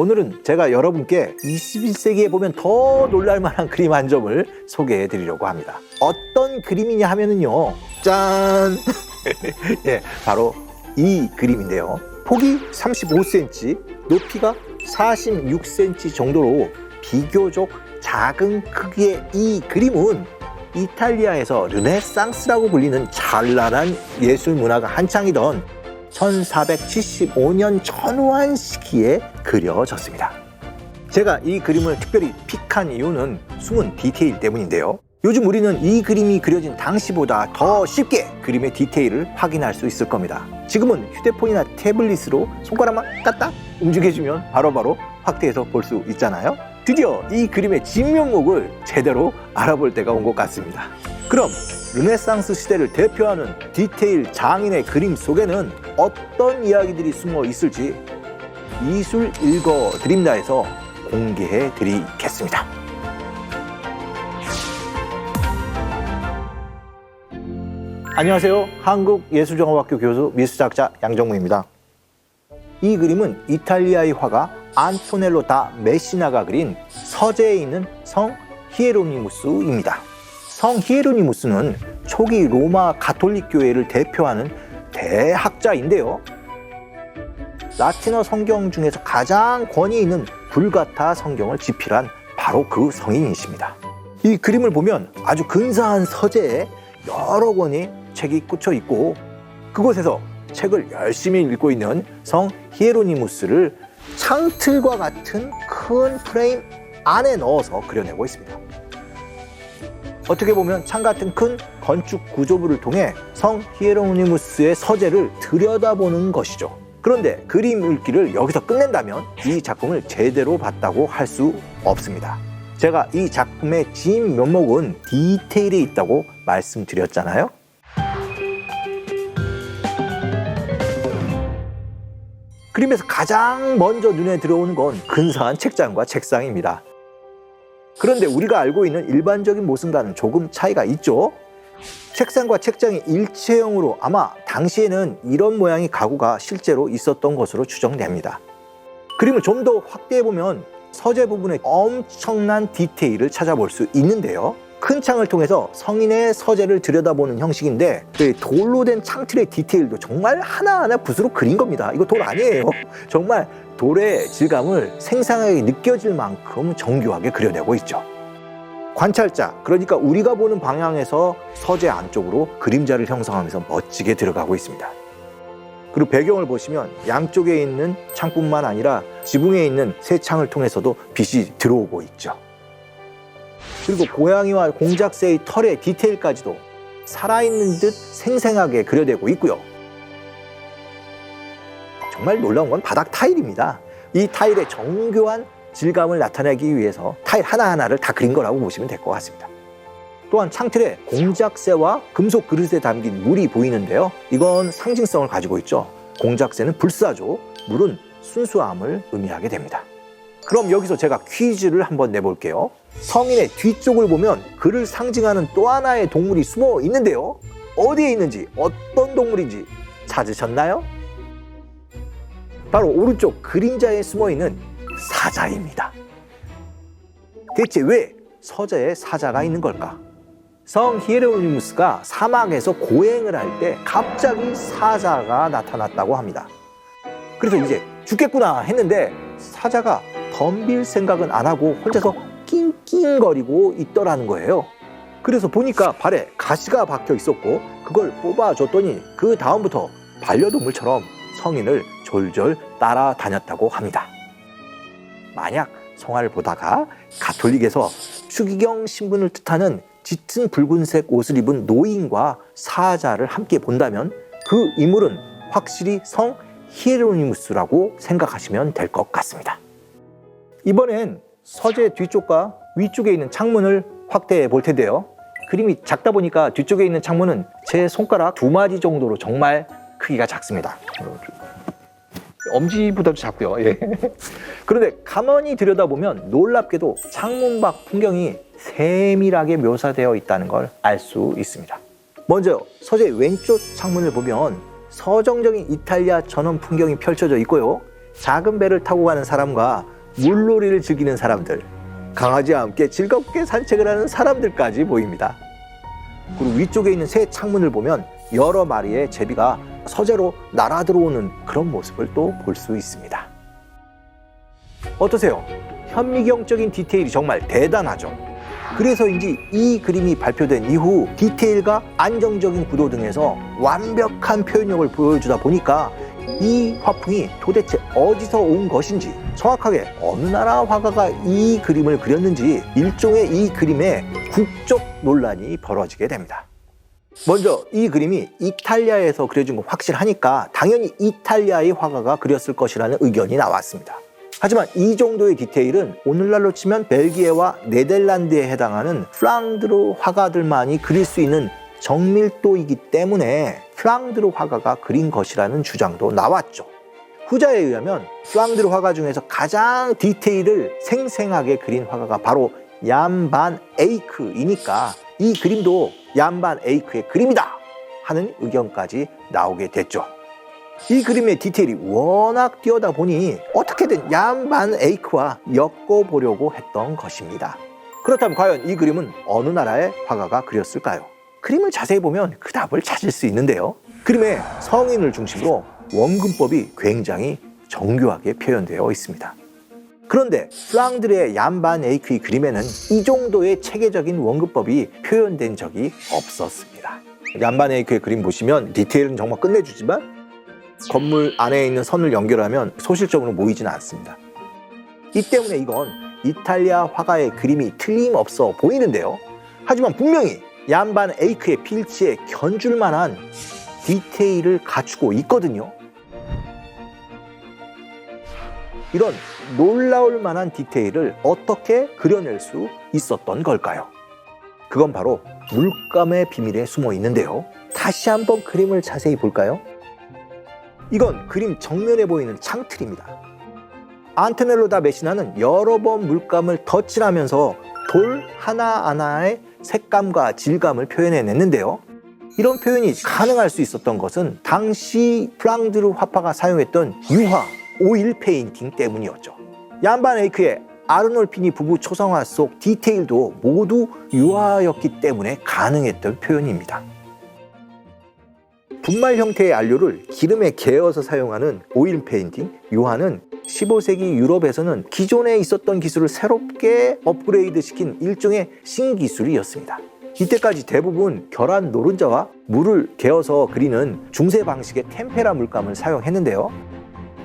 오늘은 제가 여러분께 21세기에 보면 더 놀랄만한 그림 한 점을 소개해 드리려고 합니다. 어떤 그림이냐 하면은요, 짠! 예, 바로 이 그림인데요. 폭이 35cm, 높이가 46cm 정도로 비교적 작은 크기의 이 그림은 이탈리아에서 르네상스라고 불리는 찬란한 예술 문화가 한창이던 1475년 전후한 시기에 그려졌습니다. 제가 이 그림을 특별히 픽한 이유는 숨은 디테일 때문인데요. 요즘 우리는 이 그림이 그려진 당시보다 더 쉽게 그림의 디테일을 확인할 수 있을 겁니다. 지금은 휴대폰이나 태블릿으로 손가락만 까딱 움직여주면 바로바로 확대해서 볼 수 있잖아요. 드디어 이 그림의 진면목을 제대로 알아볼 때가 온 것 같습니다. 그럼 르네상스 시대를 대표하는 디테일 장인의 그림 속에는 어떤 이야기들이 숨어 있을지 미술 읽어드립니다에서 공개해 드리겠습니다. 안녕하세요. 한국예술종합학교 교수 미술작자 양정무입니다. 이 그림은 이탈리아의 화가 안토넬로 다 메시나가 그린 서재에 있는 성 히에로니무스입니다. 성 히에로니무스는 초기 로마 가톨릭 교회를 대표하는 대학자인데요. 라틴어 성경 중에서 가장 권위 있는 불가타 성경을 집필한 바로 그 성인이십니다. 이 그림을 보면 아주 근사한 서재에 여러 권의 책이 꽂혀 있고, 그곳에서 책을 열심히 읽고 있는 성 히에로니무스를 창틀과 같은 큰 프레임 안에 넣어서 그려내고 있습니다. 어떻게 보면 창 같은 큰 건축 구조물을 통해 성 히에로니무스의 서재를 들여다보는 것이죠. 그런데 그림 읽기를 여기서 끝낸다면 이 작품을 제대로 봤다고 할 수 없습니다. 제가 이 작품의 진 면목은 디테일에 있다고 말씀드렸잖아요. 그림에서 가장 먼저 눈에 들어오는 건 근사한 책장과 책상입니다. 그런데 우리가 알고 있는 일반적인 모습과는 조금 차이가 있죠. 책상과 책장이 일체형으로 아마 당시에는 이런 모양의 가구가 실제로 있었던 것으로 추정됩니다. 그림을 좀 더 확대해보면 서재 부분에 엄청난 디테일을 찾아볼 수 있는데요. 큰 창을 통해서 성인의 서재를 들여다보는 형식인데 돌로 된 창틀의 디테일도 정말 하나하나 붓으로 그린 겁니다. 이거 돌 아니에요. 정말 돌의 질감을 생생하게 느껴질 만큼 정교하게 그려내고 있죠. 관찰자, 그러니까 우리가 보는 방향에서 서재 안쪽으로 그림자를 형성하면서 멋지게 들어가고 있습니다. 그리고 배경을 보시면 양쪽에 있는 창뿐만 아니라 지붕에 있는 새 창을 통해서도 빛이 들어오고 있죠. 그리고 고양이와 공작새의 털의 디테일까지도 살아있는 듯 생생하게 그려내고 있고요. 정말 놀라운 건 바닥 타일입니다. 이 타일의 정교한 질감을 나타내기 위해서 타일 하나하나를 다 그린 거라고 보시면 될 것 같습니다. 또한 창틀에 공작새와 금속 그릇에 담긴 물이 보이는데요. 이건 상징성을 가지고 있죠. 공작새는 불사조, 물은 순수함을 의미하게 됩니다. 그럼 여기서 제가 퀴즈를 한번 내볼게요. 성인의 뒤쪽을 보면 그를 상징하는 또 하나의 동물이 숨어 있는데요. 어디에 있는지, 어떤 동물인지 찾으셨나요? 바로 오른쪽 그림자에 숨어 있는 사자입니다. 대체 왜 서재에 사자가 있는 걸까? 성 히에로니무스가 사막에서 고행을 할 때 갑자기 사자가 나타났다고 합니다. 그래서 이제 죽겠구나 했는데 사자가 덤빌 생각은 안 하고 혼자서 낑낑거리고 있더라는 거예요. 그래서 보니까 발에 가시가 박혀 있었고 그걸 뽑아줬더니 그 다음부터 반려동물처럼 성인을 졸졸 따라다녔다고 합니다. 만약 성화를 보다가 가톨릭에서 추기경 신분을 뜻하는 짙은 붉은색 옷을 입은 노인과 사자를 함께 본다면 그 인물은 확실히 성 히에로니무스라고 생각하시면 될 것 같습니다. 이번엔 서재 뒤쪽과 위쪽에 있는 창문을 확대해 볼 텐데요. 그림이 작다 보니까 뒤쪽에 있는 창문은 제 손가락 2마디 정도로 정말 크기가 작습니다. 엄지보다도 작고요. 예. 그런데 가만히 들여다보면 놀랍게도 창문 밖 풍경이 세밀하게 묘사되어 있다는 걸 알 수 있습니다. 먼저 서재 왼쪽 창문을 보면 서정적인 이탈리아 전원 풍경이 펼쳐져 있고요. 작은 배를 타고 가는 사람과 물놀이를 즐기는 사람들, 강아지와 함께 즐겁게 산책을 하는 사람들까지 보입니다. 그리고 위쪽에 있는 새 창문을 보면 여러 마리의 제비가 서재로 날아 들어오는 그런 모습을 또 볼 수 있습니다. 어떠세요? 현미경적인 디테일이 정말 대단하죠. 그래서인지 이 그림이 발표된 이후 디테일과 안정적인 구도 등에서 완벽한 표현력을 보여주다 보니까 이 화풍이 도대체 어디서 온 것인지, 정확하게 어느 나라 화가가 이 그림을 그렸는지 일종의 이 그림에 국적 논란이 벌어지게 됩니다. 먼저 이 그림이 이탈리아에서 그려진 건 확실하니까 당연히 이탈리아의 화가가 그렸을 것이라는 의견이 나왔습니다. 하지만 이 정도의 디테일은 오늘날로 치면 벨기에와 네덜란드에 해당하는 플랑드르 화가들만이 그릴 수 있는 정밀도이기 때문에 플랑드르 화가가 그린 것이라는 주장도 나왔죠. 후자에 의하면 플랑드르 화가 중에서 가장 디테일을 생생하게 그린 화가가 바로 얀 반 에이크이니까 이 그림도 얀 반 에이크의 그림이다 하는 의견까지 나오게 됐죠. 이 그림의 디테일이 워낙 뛰어다 보니 어떻게든 얀 반 에이크와 엮어보려고 했던 것입니다. 그렇다면 과연 이 그림은 어느 나라의 화가가 그렸을까요? 그림을 자세히 보면 그 답을 찾을 수 있는데요. 그림의 성인을 중심으로 원근법이 굉장히 정교하게 표현되어 있습니다. 그런데 플랑드르의 얀 반 에이크의 그림에는 이 정도의 체계적인 원근법이 표현된 적이 없었습니다. 얀 반 에이크의 그림 보시면 디테일은 정말 끝내주지만 건물 안에 있는 선을 연결하면 소실적으로 모이지는 않습니다. 이 때문에 이건 이탈리아 화가의 그림이 틀림없어 보이는데요. 하지만 분명히 얀 반 에이크의 필치에 견줄 만한 디테일을 갖추고 있거든요. 이런 놀라울 만한 디테일을 어떻게 그려낼 수 있었던 걸까요? 그건 바로 물감의 비밀에 숨어 있는데요. 다시 한번 그림을 자세히 볼까요? 이건 그림 정면에 보이는 창틀입니다. 안토넬로 다 메시나는 여러 번 물감을 덧칠하면서 돌 하나하나의 색감과 질감을 표현해냈는데요. 이런 표현이 가능할 수 있었던 것은 당시 플랑드르 화파가 사용했던 유화, 오일 페인팅 때문이었죠. 얀 반 에이크의 아르놀피니 부부 초상화 속 디테일도 모두 유화였기 때문에 가능했던 표현입니다. 분말 형태의 안료를 기름에 개어서 사용하는 오일 페인팅, 유화는 15세기 유럽에서는 기존에 있었던 기술을 새롭게 업그레이드 시킨 일종의 신기술이었습니다. 이때까지 대부분 결한 노른자와 물을 개어서 그리는 중세 방식의 템페라 물감을 사용했는데요.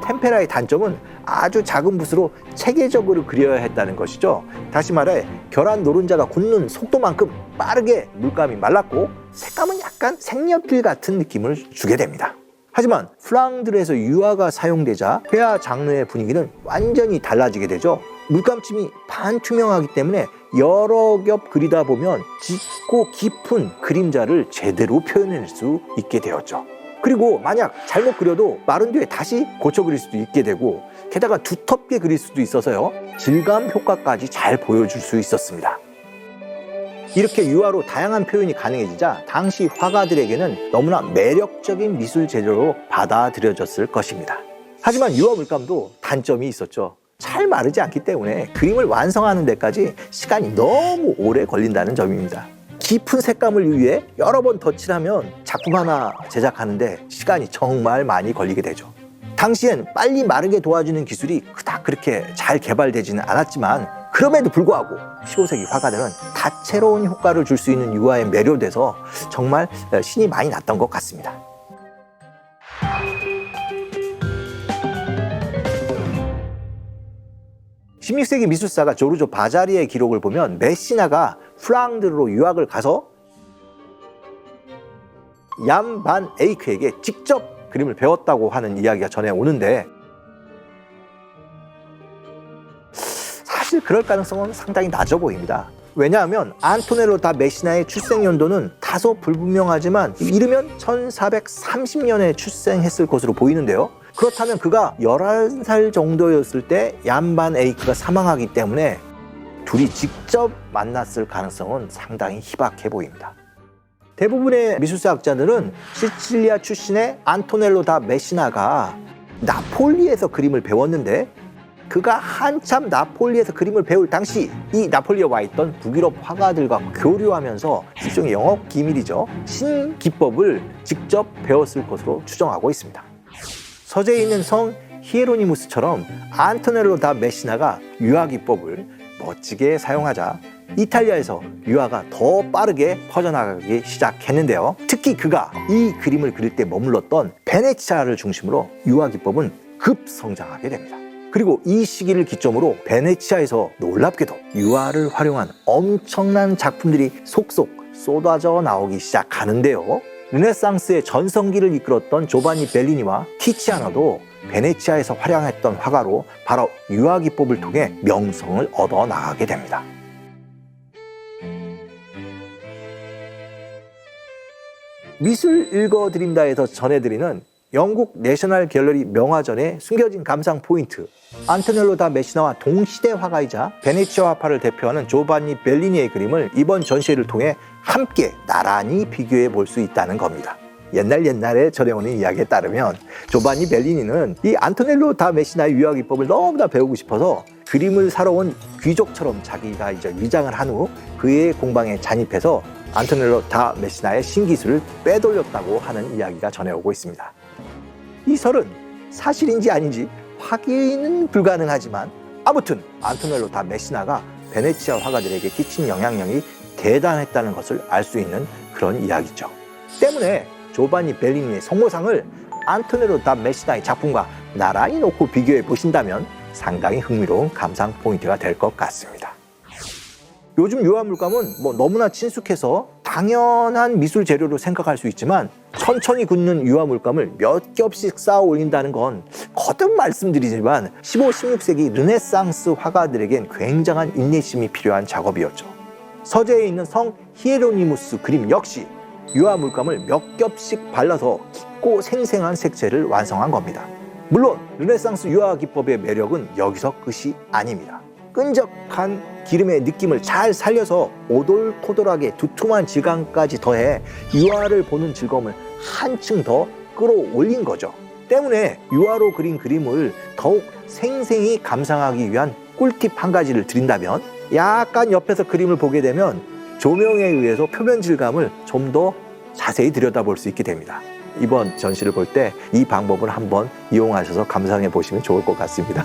템페라의 단점은 아주 작은 붓으로 체계적으로 그려야 했다는 것이죠. 다시 말해 결한 노른자가 굳는 속도만큼 빠르게 물감이 말랐고 색감은 약간 색연필 같은 느낌을 주게 됩니다. 하지만 플랑드르에서 유화가 사용되자 회화 장르의 분위기는 완전히 달라지게 되죠. 물감침이 반투명하기 때문에 여러 겹 그리다 보면 짙고 깊은 그림자를 제대로 표현할 수 있게 되었죠. 그리고 만약 잘못 그려도 마른 뒤에 다시 고쳐 그릴 수도 있게 되고 게다가 두텁게 그릴 수도 있어서요. 질감 효과까지 잘 보여줄 수 있었습니다. 이렇게 유화로 다양한 표현이 가능해지자 당시 화가들에게는 너무나 매력적인 미술 재료로 받아들여졌을 것입니다. 하지만 유화 물감도 단점이 있었죠. 잘 마르지 않기 때문에 그림을 완성하는 데까지 시간이 너무 오래 걸린다는 점입니다. 깊은 색감을 위해 여러 번 덧칠하면 작품 하나 제작하는데 시간이 정말 많이 걸리게 되죠. 당시엔 빨리 마르게 도와주는 기술이 그닥 그렇게 잘 개발되지는 않았지만 그럼에도 불구하고 15세기 화가들은 다채로운 효과를 줄 수 있는 유화에 매료돼서 정말 신이 많이 났던 것 같습니다. (16세기) 미술사가 조르조 바자리의 기록을 보면 메시나가 플랑드르로 유학을 가서 얀 반 에이크에게 직접 그림을 배웠다고 하는 이야기가 전해 오는데 사실 그럴 가능성은 상당히 낮아 보입니다. 왜냐하면 안토넬로 다 메시나의 출생 연도는 다소 불분명하지만 이르면 1430년에 출생했을 것으로 보이는데요. 그렇다면 그가 11살 정도였을 때 얀 반 에이크가 사망하기 때문에 둘이 직접 만났을 가능성은 상당히 희박해 보입니다. 대부분의 미술사학자들은 시칠리아 출신의 안토넬로 다 메시나가 나폴리에서 그림을 배웠는데 그가 한참 나폴리에서 그림을 배울 당시 이 나폴리에 와 있던 북유럽 화가들과 교류하면서 일종의 영업 기밀이죠. 신기법을 직접 배웠을 것으로 추정하고 있습니다. 서재에 있는 성 히에로니무스처럼 안토넬로 다 메시나가 유화기법을 멋지게 사용하자 이탈리아에서 유화가 더 빠르게 퍼져나가기 시작했는데요. 특히 그가 이 그림을 그릴 때 머물렀던 베네치아를 중심으로 유화기법은 급성장하게 됩니다. 그리고 이 시기를 기점으로 베네치아에서 놀랍게도 유화를 활용한 엄청난 작품들이 속속 쏟아져 나오기 시작하는데요. 르네상스의 전성기를 이끌었던 조바니 벨리니와 티치아노도 베네치아에서 활약했던 화가로 바로 유화기법을 통해 명성을 얻어 나가게 됩니다. 미술 읽어드린다에서 전해드리는 영국 내셔널 갤러리 명화전에 숨겨진 감상 포인트, 안토넬로 다 메시나와 동시대 화가이자 베네치아 화파를 대표하는 조바니 벨리니의 그림을 이번 전시회를 통해 함께 나란히 비교해 볼 수 있다는 겁니다. 옛날에 전해오는 이야기에 따르면 조바니 벨리니는 이 안토넬로 다 메시나의 유화기법을 너무나 배우고 싶어서 그림을 사러 온 귀족처럼 자기가 이제 위장을 한 후 그의 공방에 잔입해서 안토넬로 다 메시나의 신기술을 빼돌렸다고 하는 이야기가 전해오고 있습니다. 이 설은 사실인지 아닌지 확인은 불가능하지만 아무튼 안토넬로 다 메시나가 베네치아 화가들에게 끼친 영향력이 대단했다는 것을 알 수 있는 그런 이야기죠. 때문에 조바니 벨리니의 성모상을 안토넬로 다 메시나의 작품과 나란히 놓고 비교해 보신다면 상당히 흥미로운 감상 포인트가 될 것 같습니다. 요즘 유화물감은 너무나 친숙해서 당연한 미술 재료로 생각할 수 있지만 천천히 굳는 유화물감을 몇 겹씩 쌓아 올린다는 건 거듭 말씀드리지만 15, 16세기 르네상스 화가들에겐 굉장한 인내심이 필요한 작업이었죠. 서재에 있는 성 히에로니무스 그림 역시 유화물감을 몇 겹씩 발라서 깊고 생생한 색채를 완성한 겁니다. 물론 르네상스 유화기법의 매력은 여기서 끝이 아닙니다. 끈적한 기름의 느낌을 잘 살려서 오돌토돌하게 두툼한 질감까지 더해 유화를 보는 즐거움을 한층 더 끌어올린 거죠. 때문에 유화로 그린 그림을 더욱 생생히 감상하기 위한 꿀팁 한 가지를 드린다면 약간 옆에서 그림을 보게 되면 조명에 의해서 표면 질감을 좀 더 자세히 들여다볼 수 있게 됩니다. 이번 전시를 볼 때 이 방법을 한번 이용하셔서 감상해 보시면 좋을 것 같습니다.